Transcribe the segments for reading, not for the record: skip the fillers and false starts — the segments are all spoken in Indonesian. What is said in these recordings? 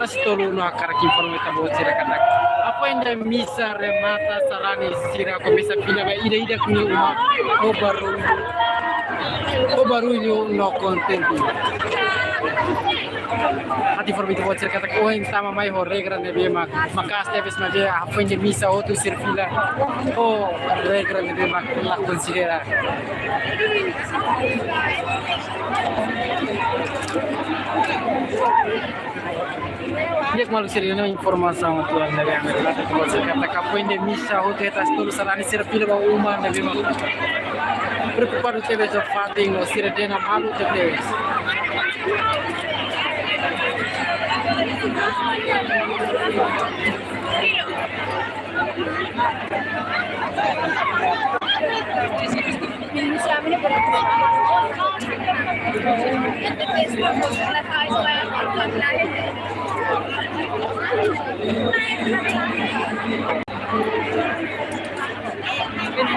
Stoluno akar informata bocira kata apa inda misa remata sarani sira ko bisa pina ba ida kuni uma o barulho no contento hati formita bocira kata ko en sama mai ho regra ne be makas teves ma be apa inda misa outro serfila o regra ne be la considera Dia malu serius informação atual dari Amerika itu kalau saya kata kapan dia misa hotel tas tulis sarani serpil bawa umar nabi mak preocupado teve já fating no sira dena malu teve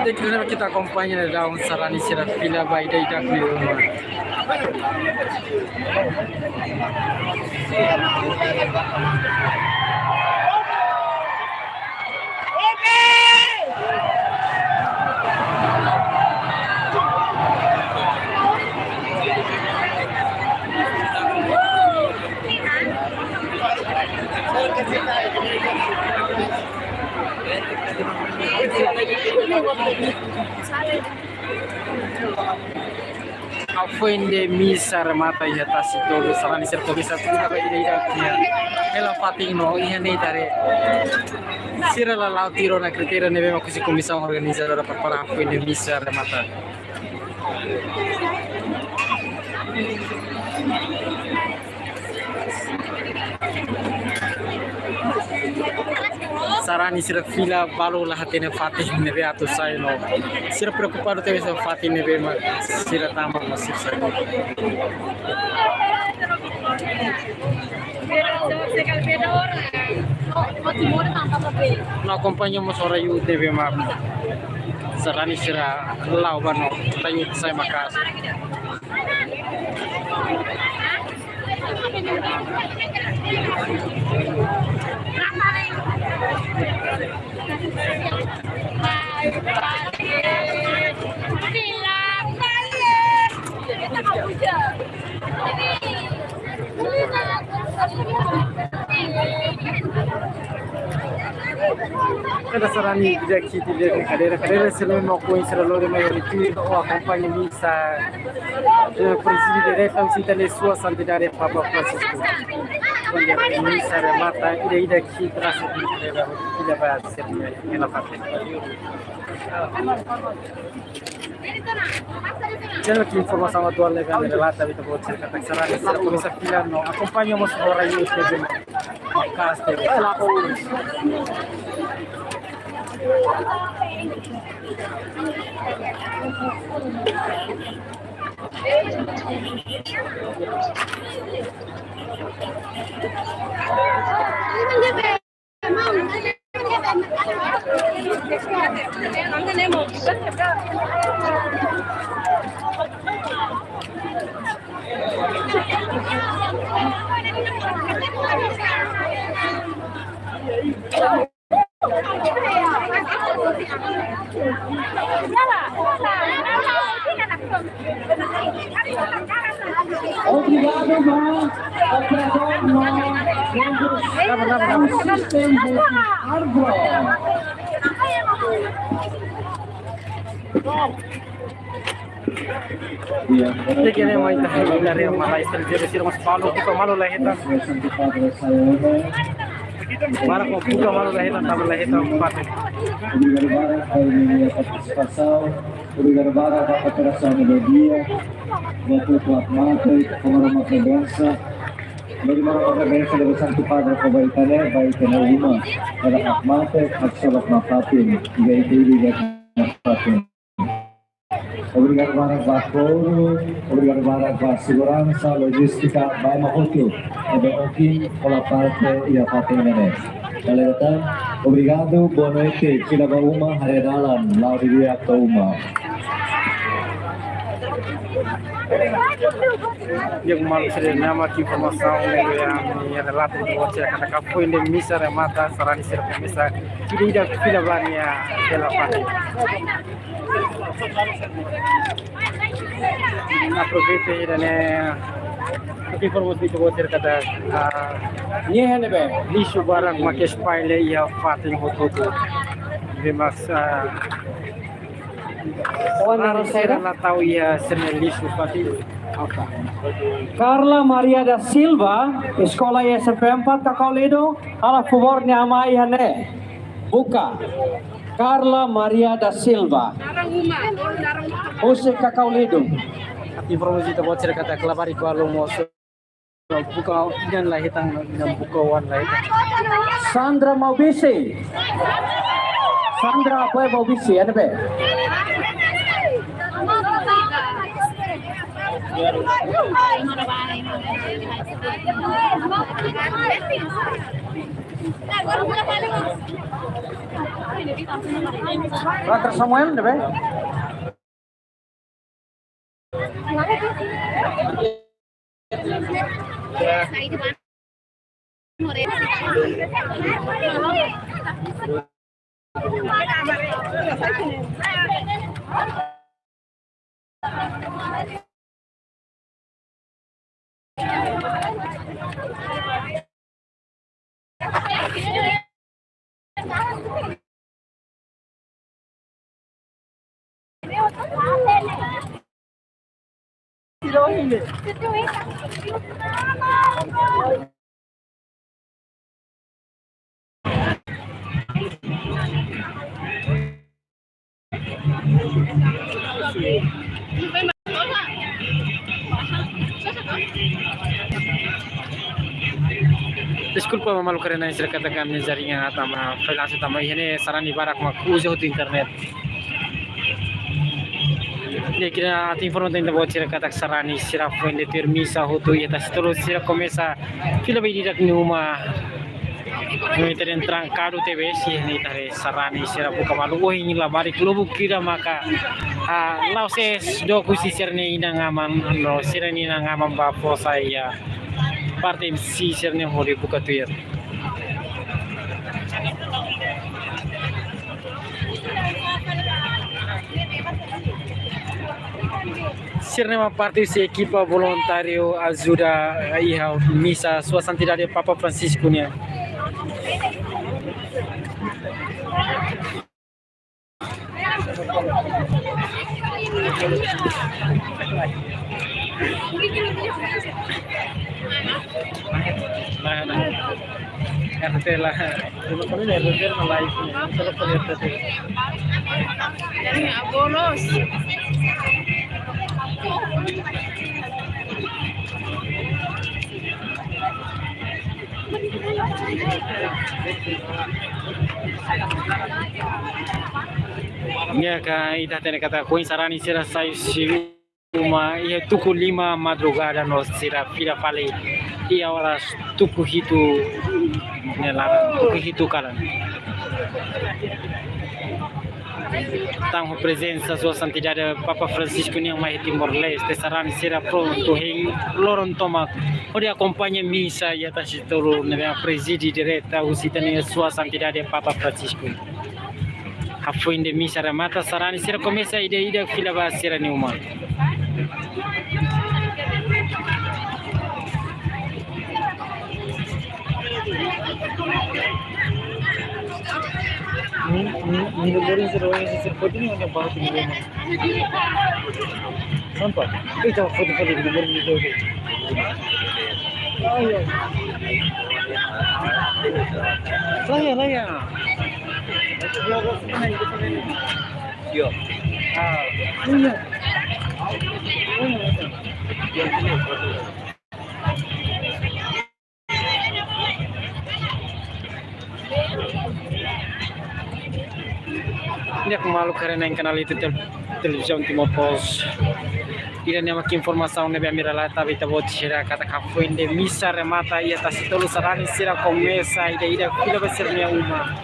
Jadi kita acompanha daun sarani sira fila by day dak ni rumah. Afende misa remata ya tasi todo sarani serto bisa puna ba ida kia ela fating no iya nei dare sira la lau tiro na criteria ne vemo così commissione organizzata per fare afende misa remata sarani sira fila balo la hatene fatih nebe atu sai no sira preocupado teve sa fatih nebe ma sira tama ma sira sai no acompañamos ora yu debe ma sarani sira lau bano tayu sai makas Kada sarani daqui de ver cadeira se não me conhece a lore maior que o acompanha missa preside direto ao cita le sua santidade Papa Francisco quando a missa remata e daqui traz o que leva a ser ela faz Jangan que informação atual legal relata kita buat cerita sarani sira komisa fila no acompanhamos ora yu de Macaste ela ko Obrigado, Mar. Kaya may tayo na rin mga istorya sila mas palo buka malo lahitan. Para ko buka malo lahitan tama lahitan patin. Obrigado para a cooperação do dia, da tua mata, como uma presença. Bagaimana presença dari Santo Padre Kobaitane, baik na lima, para akmate, at sabat mafatin, gaiti ligat mafatin. Obrigado para Bakoro, obrigado para segurança, logística, baik mahotu, ada okin, pola parte, ia patin nenes. Kalian obrigado, boa noite, kila ba uma, hari dalam, lauri dia ke uma. Dia malu sering nama informação yang relatif bocor kata kafu ini misa remata sarani sir misa tidak fila banyak pela pati. Aproveite dan informasi itu bocor kata ni hene be lisu barang make spile ya fatin hoto dimaksa orang saya tahu ya senel lisu fatin. Carla Maria da Silva, Sekolah SMP 4 Kakauledo, ala favornya ama ihane. Buka. Carla Maria da Silva. Ose Kakauledo. Informasi itu bocor kata kelabari kualo moso. Buka dan lah hitang dan bukawan lah hitang. Sandra Maubisi. Sandra apa Maubisi ada be? Brother Samuel ada be? Desculpa mamalu karena saya katakan jaringan atau freelance utama ini sarani barak maku jauh di internet. Dia kira ati informasi yang bocor kata sarani sira fuende termisa hotu ya tas terus sira começa fila bedi dak numa. Noi teren trancado TV sih ni tare sarani sira buka malu oh ini lah bari klubu kira maka lauses do kusi sirne ina ngaman no sirani ina ngaman ba saya parte si sirne hori buka tuir. Sirnema parte se equipa voluntario ajuda a misa sua santidade Papa Francisco nya. Kartela, itu kan ini refer live nya, kalau lihat tadi. Dari abolos. Ya ka ita tene kata koin sarani sira sai uma ia tuku 5 madrugada no sira fila pale ia horas tuku hitu nela tuku hitu kalan tang presença sua santidade Papa Francisco yang mai Timor-Leste sarani sira pronto hing loron toma ode acompanha missa ia ta sitoro nella presidi diretta usitane sua santidade Papa Francisco hafuinde missa ramata sarani sira começa ida fila ba sira neuma Minuborin sa rawang sa pwede nyo na bakit nyo na. Saan pa? Ito, pwede minuborin nito. Raya. Yo. Raya. Ini aku malu karena yang kanal itu televisão Timor Pos. Tidak ada makin informasi nebe amira lá tapi tabo tira kata kafuin de misa remata ia tasitolo sarani sira começa ida fila besernya uma.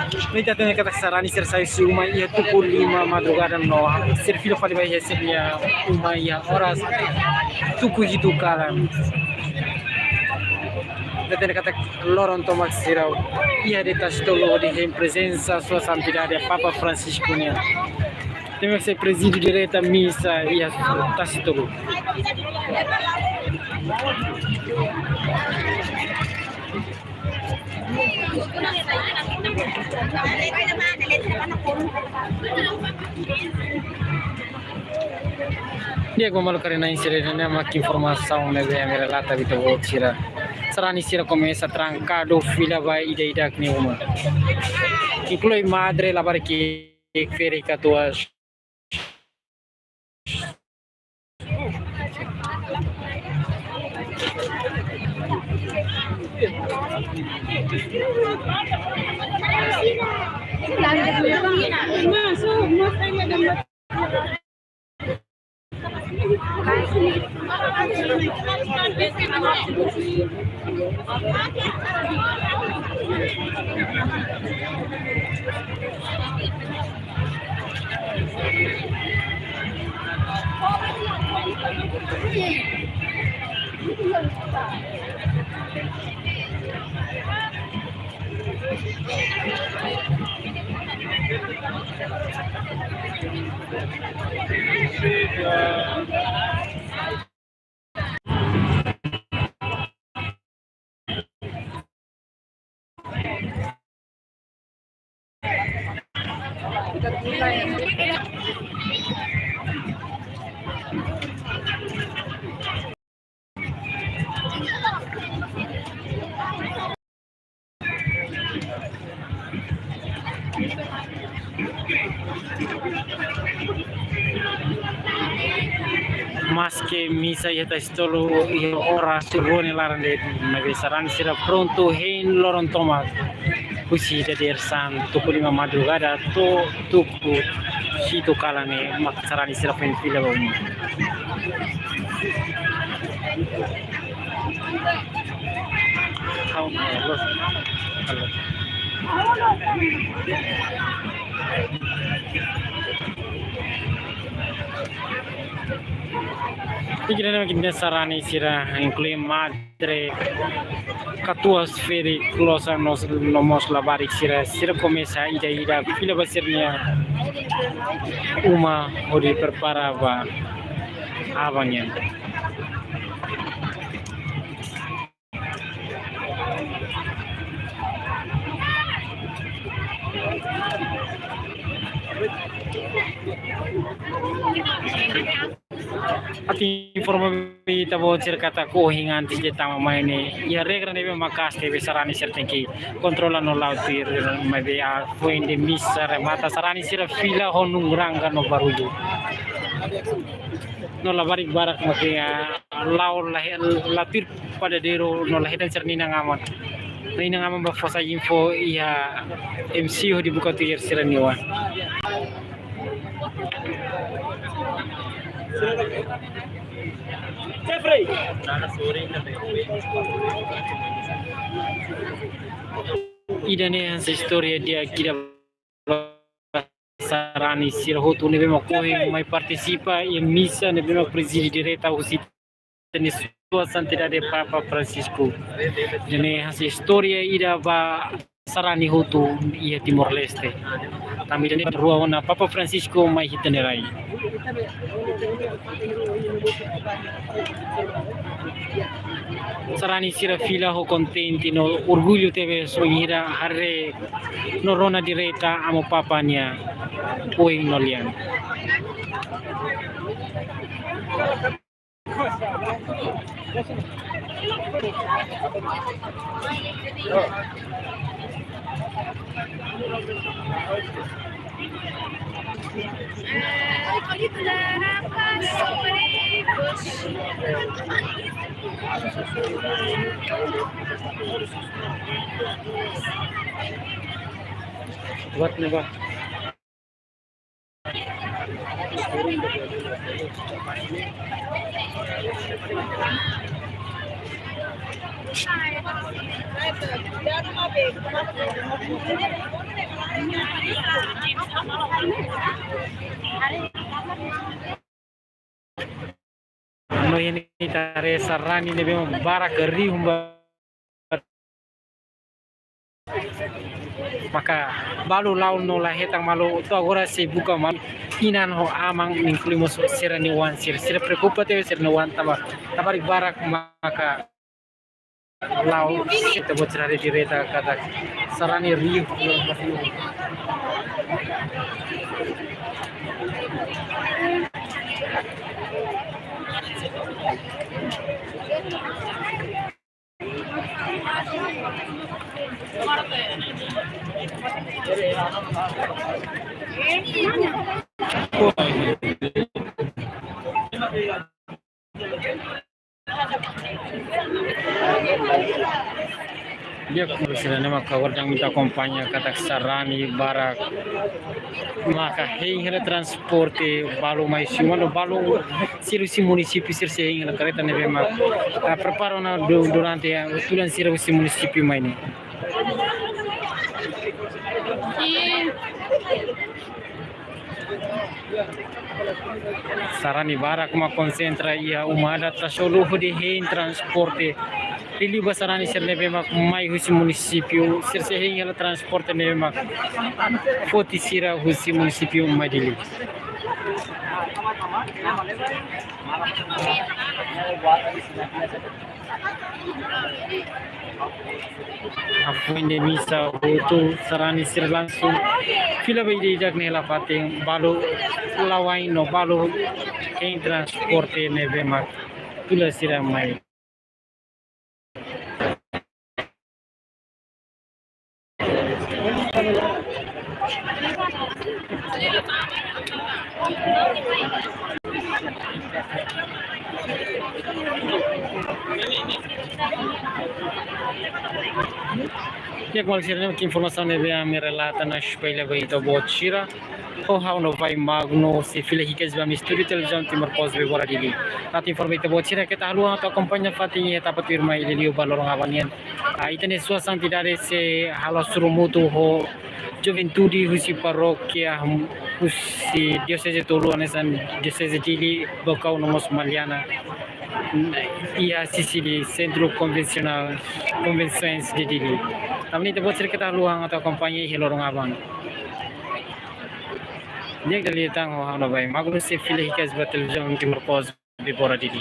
Kita tengah kata sarani ser saya si uma ia pukul 5 madrugada no ser filho fali vai receber uma ia horas tuku itu kalam. Kita tengah kata loron tomak sirau ia de tastolo de em presença sua santidade Papa Francisco nia. Temos que ser presídio direita missa ia tastolo. Dia como kare na insere na mak informação na be mera lata bito sira sarani sira começa trancado fila vai ida que nenhuma inclui madre la barque fere catuas mas que misa ia tá estolo e ora segone larande na besaran será pronto hein loron toma pusi de der san to lima madrugada to si to kalane mak sarani será pen fila ba um how los Pikirnya makin sarani sira inclui madre catuas feri closa nos labarik sira começa ida fila basirnya uma hori preparava avanya Ati informasi tabo cercata ko hingan ti tama maine ya regra nebe makaste be sarani sertenki controla no lautir mebe a foi de missa remata sarani sira fila honung ranga no baruju no la barik barak makia lau latir pada dero no lahidan cernina ngamon Nina ngamon ba fosa info ya MC ho dibuka tier siraniwa Jeffrey. Idane sa istorya dia kira sarani sirhotu nebe makohe mai participa e missa nebe mak presidi direta usit tenis sua santidade Papa Francisco. Dane sa istorya ida ba sarani hotu ia Timor Leste. Kami dane ruang na Papa Francisco mai hitanerai. Sarani sira fila ho contenti no orgulho teve soinira harre no rona direta amo papanya oi no lian Buat nih Pak. Ano ini tare sarani ne bemo bara keri humba maka balu laun no la hetang malu to agora se buka mal inan ho amang incluimos serani wan sir preocupa te serani wan tabari barak maka lau kita bocrare direta kata sarani riu dia sila nama kawar yang minta kompanya kata sarani barak maka hingga transporte balu mai simano balu sirusi munisipi sirse hingga kereta nebe mak preparo na durante tulan sirusi munisipi mai ni sarani barak ma konsentra ia umada tasoluhu de hein transporte Lili basarani sir nebe mak mai husi municipio sir se hingala transporte nebe mak foti sira husi municipio mai dili Aku ini misa itu sarani sir langsung fila bayi jak nela pating balu lawai no balu hein transporte nebe mak pula sira mai Yak mal sirne que informação neve a me relata na espelha vai to botchira o how no vai magno se fila hikes ba misturi televisão timor pos be bora dili tat informe to botchira que ta luang to acompanha fatinha ta patir mai lelio balorong avanian itene sua santidade se halo surumutu ho Juventude husi parroquia husi diocese Tolu anesan diocese Dili Bocau nomos Maliana ia Sicily Centro Convencional Convenções de Dili. Tamni te bot kita luang atau kompanya hilorong abang. Dia dari tang ho hana bai magno se file hikas ba television timur pos di bora Dili.